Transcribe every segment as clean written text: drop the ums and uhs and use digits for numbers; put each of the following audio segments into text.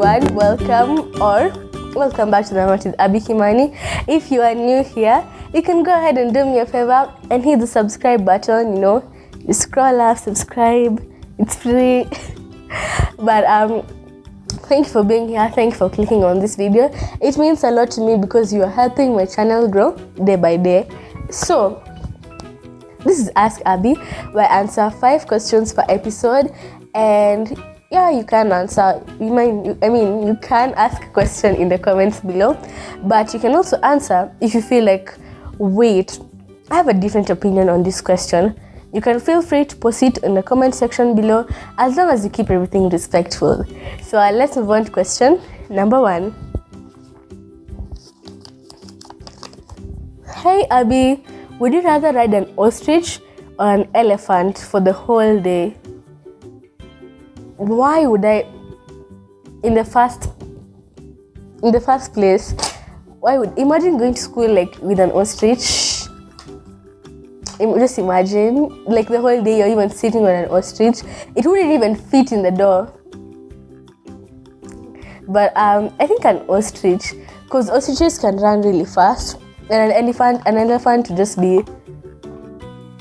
everyone, welcome back to the Hangout with Kimani. If you are new here, you can go ahead and do me a favor and hit the subscribe button. You scroll up, subscribe, it's free. But thank you for being here, thank you for clicking on this video. It means a lot to me because you are helping my channel grow day by day. So this is Ask Abby, where I answer 5 questions per episode, and yeah, you can answer. You can ask a question in the comments below, but you can also answer if you feel like, wait, I have a different opinion on this question. You can feel free to post it in the comment section below, as long as you keep everything respectful. So let's move on to question number 1. Hey Abby, would you rather ride an ostrich or an elephant for the whole day? Why would I, in the first place, imagine going to school like with an ostrich? Just imagine, like the whole day you're even sitting on an ostrich. It wouldn't even fit in the door. But I think an ostrich, because ostriches can run really fast, and an elephant to just be,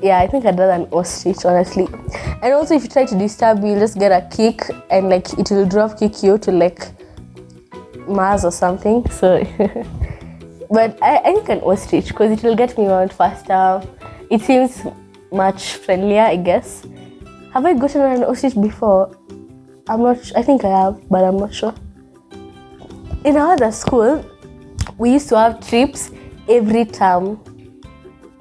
yeah, I think I'd rather an ostrich, honestly. And also, if you try to disturb me, you'll just get a kick, and like it will drop kick you to like Mars or something. So but I think an ostrich, because it will get me around faster. It seems much friendlier, I guess. Have I gotten an ostrich before? I'm not sure. I think I have, but I'm not sure. In our other school, we used to have trips every term.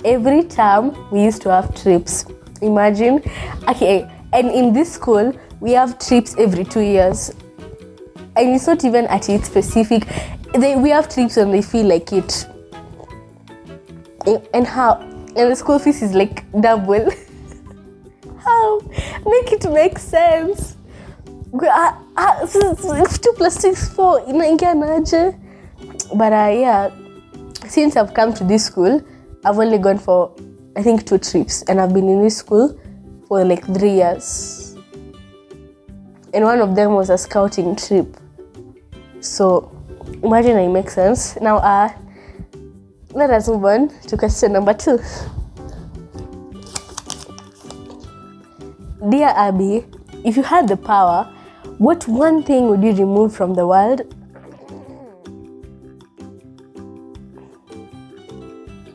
Every term we used to have trips. Imagine. Okay, and in this school we have trips every 2 years, and it's not even at its specific. We have trips when they feel like it. And the school fees is like double. How? Make it make sense. 2 plus 6 4 inaingianaje? But yeah, since I've come to this school, I've only gone for, I think, 2 trips, and I've been in this school for like 3 years. And one of them was a scouting trip. So imagine it makes sense. Now let us move on to question number 2. Dear Abby, if you had the power, what one thing would you remove from the world?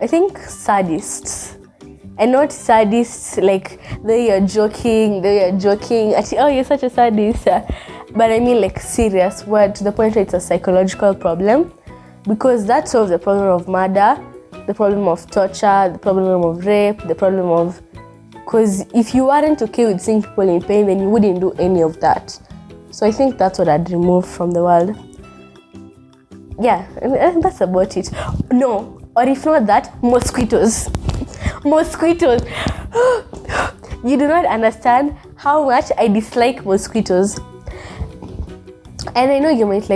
I think sadists. And not sadists like they are joking. Actually, oh, you're such a sadist. But I mean like serious word, to the point where it's a psychological problem. Because that solves the problem of murder, the problem of torture, the problem of rape, the problem of... Because if you weren't okay with seeing people in pain, then you wouldn't do any of that. So I think that's what I'd remove from the world. Yeah, and that's about it. No, or if not that, mosquitoes. Mosquitoes. You do not understand how much I dislike mosquitoes. And I know you might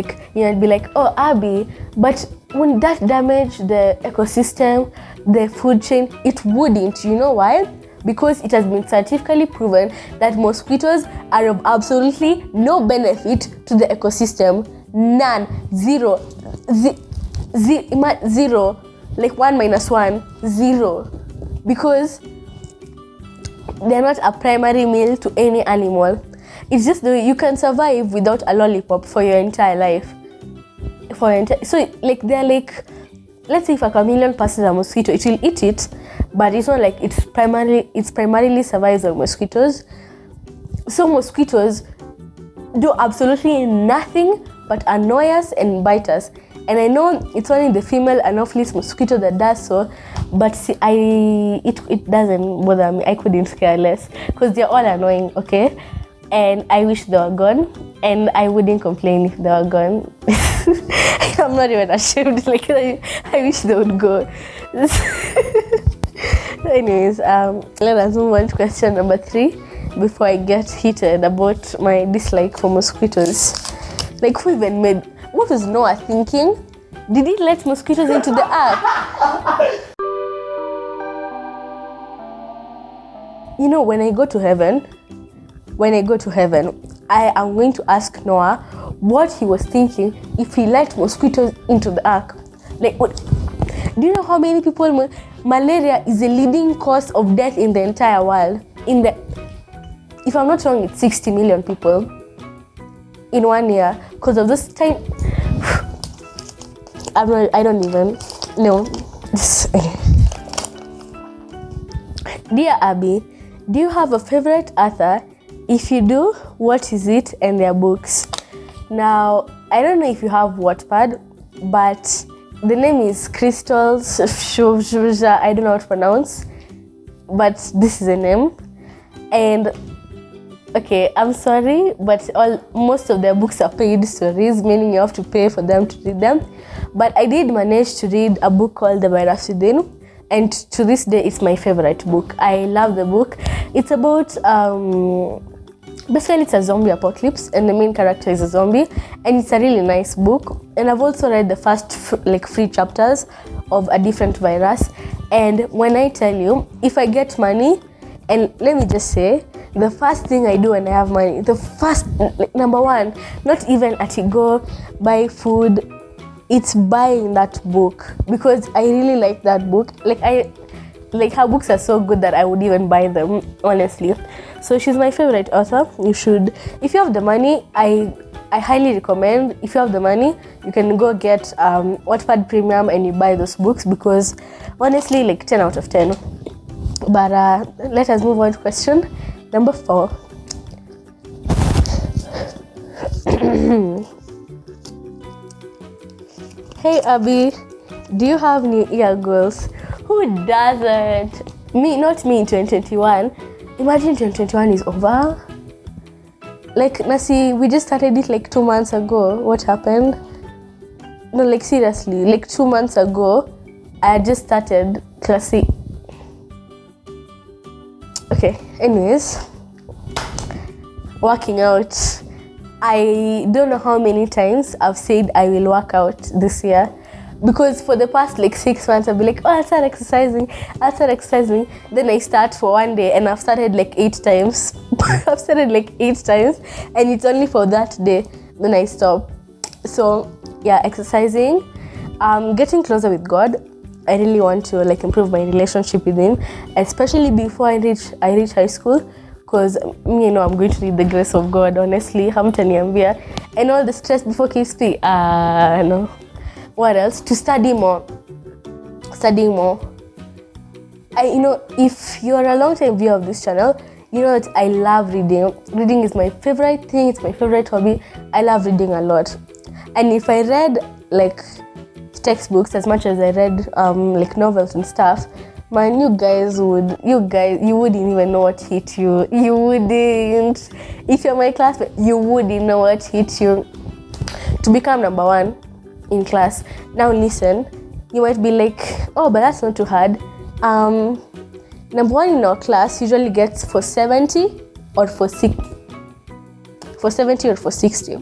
be like, oh Abby, but wouldn't that damage the ecosystem, the food chain? It wouldn't. You know why? Because it has been scientifically proven that mosquitoes are of absolutely no benefit to the ecosystem. None. Zero. Zero. Like 1 minus 1. 0. Because they're not a primary meal to any animal. It's just the way you can survive without a lollipop for your entire life. So like they're like, let's say if a chameleon passes a mosquito, it will eat it, but it's not like it's primarily survives on mosquitoes. So mosquitoes do absolutely nothing but annoy us and bite us. And I know it's only the female Anopheles mosquito that does so, but see, it doesn't bother me. I couldn't care less because they're all annoying, okay? And I wish they were gone, and I wouldn't complain if they were gone. I'm not even ashamed. Like I wish they would go. Anyways, let us move on to question number 3 before I get heated about my dislike for mosquitoes. Like, who even made? What was Noah thinking? Did he let mosquitoes into the earth? When I go to heaven, I am going to ask Noah, what he was thinking if he let mosquitoes into the ark. Like, what? Do you know how many people malaria is the leading cause of death in the entire world? If I'm not wrong, it's 60 million people in 1 year because of this time. I don't even know. Dear Abby, do you have a favorite author? If you do, what is it and their books? Now, I don't know if you have Wattpad, but the name is Crystals. I don't know how to pronounce, but this is a name. And okay, I'm sorry, but most of their books are paid stories, meaning you have to pay for them to read them. But I did manage to read a book called The Virus Within, and to this day, it's my favorite book. I love the book. It's about basically it's a zombie apocalypse, and the main character is a zombie, and it's a really nice book. And I've also read the first 3 chapters of a different virus. And when I tell you, if I get money, and let me just say, the first thing I do when I have money, the first, number one, not even at go buy food, it's buying that book, because I really like that book. Her books are so good that I would even buy them, honestly. So she's my favorite author. You should, if you have the money, I highly recommend, if you have the money, you can go get Wattpad Premium and you buy those books, because honestly, 10 out of 10. But let us move on to question number 4. Hey Abby, do you have New Year goals? Who doesn't? Not me in 2021. Imagine 2021 is over. Nasi, we just started it 2 months ago. What happened? No, seriously, 2 months ago, I just started classy. Okay, anyways, working out. I don't know how many times I've said I will work out this year, because for the past 6 months I've been I'll start exercising. Then I start for one day and I've started 8 times. I've started 8 times and it's only for that day, then I stop. So yeah, exercising, getting closer with God. I really want to improve my relationship with Him, especially before I reach high school. Because I'm going to need the grace of God, honestly. Hamtaniambia. And all the stress before KSP. No. What else? To study more. Studying more. If you're a long-time viewer of this channel, you know that I love reading. Reading is my favorite thing. It's my favorite hobby. I love reading a lot. And if I read textbooks as much as I read novels and stuff, man, you wouldn't even know what hit you. You wouldn't. If you're my classmate, you wouldn't know what hit you. To become number 1 in class. Now listen, you might be oh, but that's not too hard. Number 1 in our class usually gets for 70 or for 60. For 70 or for 60.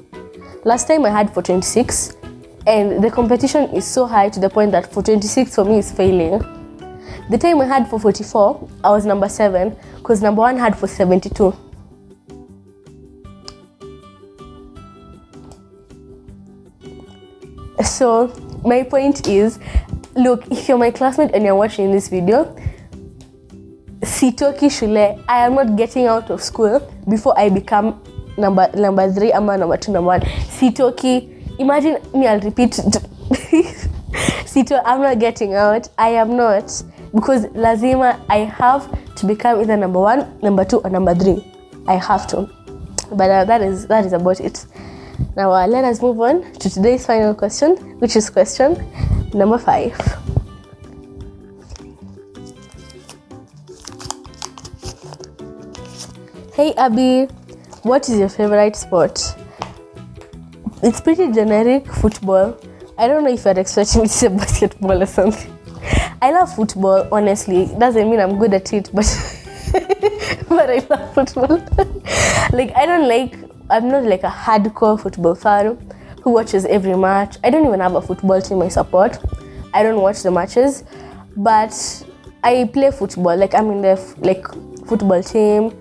Last time I had for 26, and the competition is so high to the point that for 26 for me is failing. The time I had for 44, I was number 7, because number 1 had for 72. So my point is, look, if you're my classmate and you're watching this video, sitoki shule, I am not getting out of school before I become number 3, number 2, number 1. Sitoki, imagine me, I'll repeat. Sito, I'm not getting out. I am not. Because lazima, I have to become either number 1, number 2, or number 3. I have to. But that is about it. Now let us move on to today's final question, which is question number 5. Hey Abby, what is your favorite sport? It's pretty generic, football. I don't know if you're expecting me to say basketball or something. I love football, honestly. It doesn't mean I'm good at it, but but I love football. I'm not a hardcore football fan who watches every match. I don't even have a football team I support. I don't watch the matches, but I play football. I'm in the football team.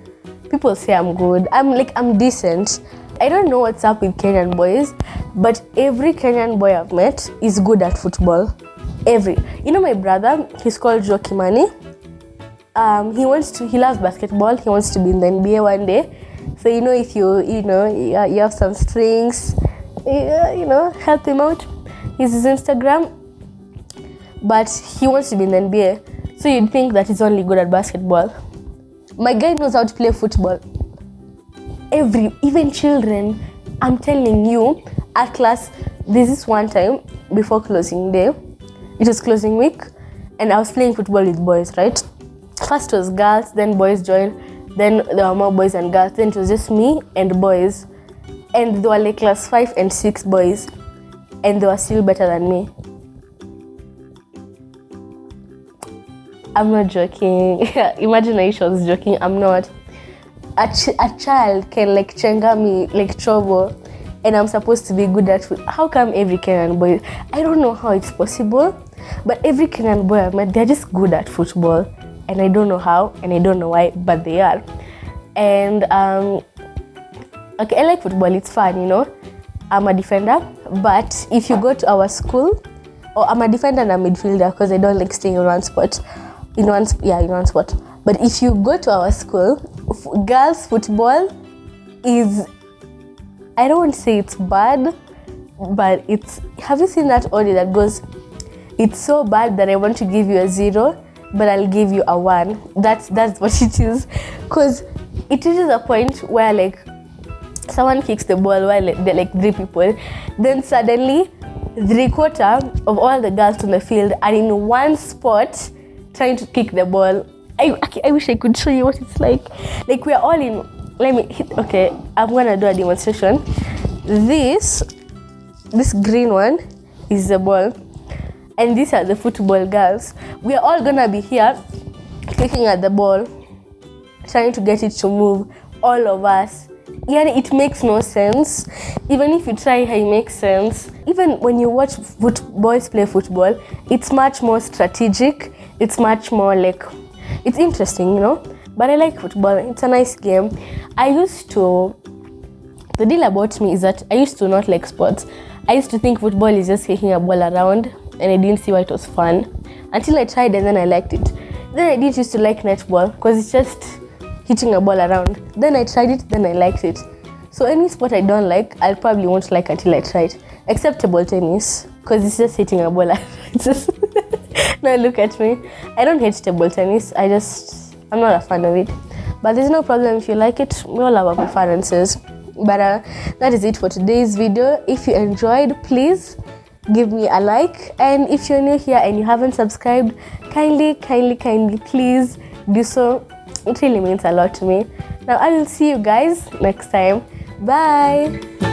People say I'm good. I'm decent. I don't know what's up with Kenyan boys, but every Kenyan boy I've met is good at football. My brother, he's called Kimani. He loves basketball. He wants to be in the NBA one day. So if you have some strings, help him out. He's his Instagram, but he wants to be in the NBA. So you'd think that he's only good at basketball. My guy knows how to play football. Even children, I'm telling you, at class, this is one time before closing day. It was closing week, and I was playing football with boys, right? First was girls, then boys joined, then there were more boys and girls, then it was just me and boys. And they were like class 5 and 6 boys, and they were still better than me. I'm not joking. Imagine I was joking. I'm not. A child can like chenga me like trouble, and I'm supposed to be good at football. How come every Kenyan boy? I don't know how it's possible, but every Kenyan boy I've met, they're just good at football, and I don't know how, and I don't know why, but they are. And okay, I like football. It's fun, I'm a defender, but if you go to our school, or I'm a defender and a midfielder because I don't like staying in one spot. In one spot. But if you go to our school, girls football is, I don't want to say it's bad, but it's, have you seen that audio that goes, it's so bad that I want to give you a 0, but I'll give you a 1. That's what it is. Because it reaches a point where like someone kicks the ball while there are like 3 people, then suddenly 3/4 of all the girls on the field are in one spot trying to kick the ball. I wish I could show you what it's like. Like we're all in, okay, I'm gonna do a demonstration. This green one is the ball, and these are the football girls. We are all gonna be here kicking at the ball, trying to get it to move, all of us. Yeah, it makes no sense. Even if you try, it makes sense. Even when you watch boys play football, it's much more strategic. It's much more like, it's interesting, But I like football. It's a nice game. The deal about me is that I used to not like sports. I used to think football is just kicking a ball around, and I didn't see why it was fun. Until I tried, and then I liked it. Then I didn't used to like netball because it's just hitting a ball around. Then I tried it, then I liked it. So any sport I don't like, I probably won't like until I try it. Except table tennis, because it's just hitting a ball around. Now look at me. I don't hate table tennis. I'm not a fan of it. But there's no problem if you like it. We all have our preferences. But that is it for today's video. If you enjoyed, please give me a like. And if you're new here and you haven't subscribed, kindly, please do so. It really means a lot to me. Now I will see you guys next time. Bye.